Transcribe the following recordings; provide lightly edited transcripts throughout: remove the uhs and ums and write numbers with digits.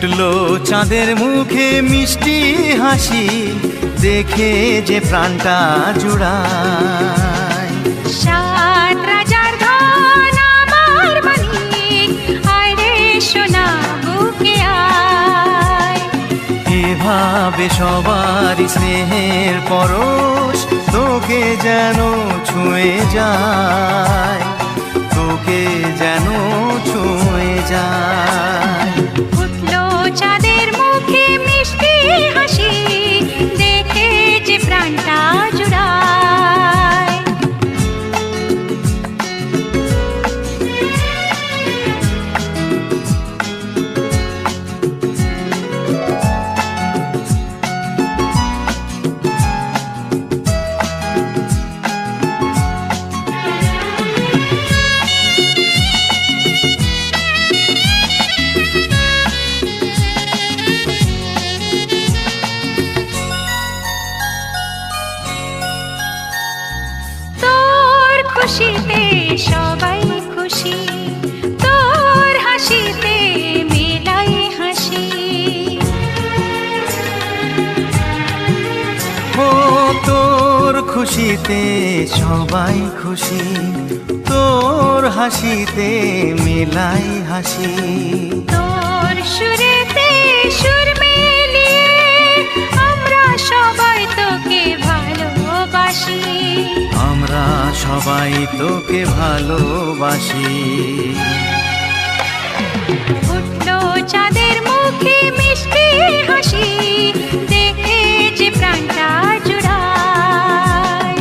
ফুটলো চাঁদের মুখে মিষ্টি হাসি, দেখে যে প্রাণটা জুড়ায়। সাত রাজার ধন আমার মানিক, আয় রে সোনা বুকে আয়। এভাবে সবারই স্নেহের পরশ তোকে যেন ছুঁয়ে যায়, তোকে যেন ছুঁয়ে যায়। ফুটলো চাঁদের মুখে মিষ্টি হাসি, দেখে যে প্রাণটা জুড়ায়। খুশিতে সবাই খুশি, তোর হাসিতে মেলাই হাসি। ও তোর খুশিতে সবাই খুশি, তোর হাসিতে মেলাই হাসি। তোর সুরেতে সুর মিলিয়ে আমরা সবাই তোকে ভালোবাসি, আমরা সবাই তোকে ভালোবাসি। ফুটলো চাঁদের মুখে মিষ্টি হাসি, দেখে যে প্রাণটা জুড়ায়।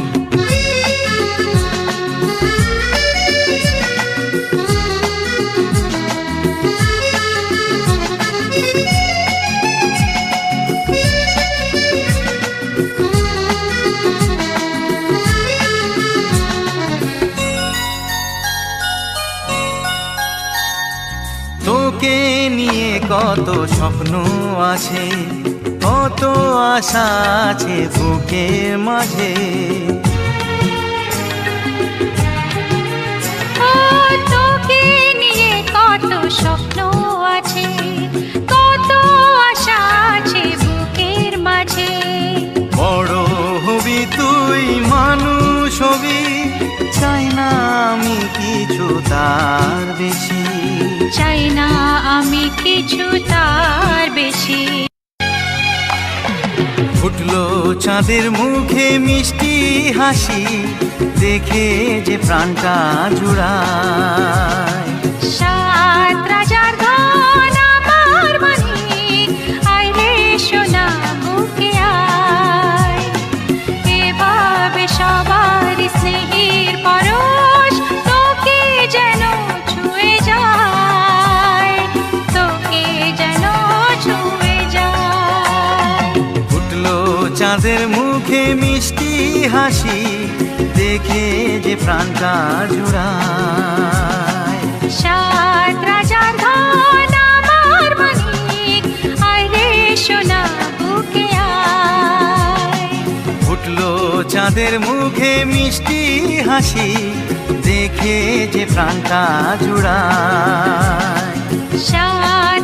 তোকে নিয়ে কত স্বপ্ন আছে, কত আশা আছে বুকের মাঝে। ও তোকে নিয়ে কত স্বপ্ন আছে, কত আশা আছে বুকের মাঝে। বড় হবি তুই, মানুষ হবি, চাই না আমি কিছু তার বেশি, চাই না আমি কিছু তার বেশি। ফুটলো চাঁদের মুখে মিষ্টি হাসি, দেখে যে প্রাণটা জুড়ায়। সাত রাজার ধন আমার মানিক, আয় রে সোনা বুকে আয়। এভাবে সবার স্নেহের পরশ তোকে যেন ছুঁয়ে যায়, তোকে যেন ছুঁয়ে যায়। ফুটলো চাঁদের মুখে মিষ্টি হাসি, দেখে যে প্রাণটা জুড়ায়। সাত রাজার ধন আমার মানিক, আয় রে সোনা বুকে আয়। ফুটলো চাঁদের মুখে মিষ্টি হাসি, দেখে যে প্রাণটা জুড়ায়। সাত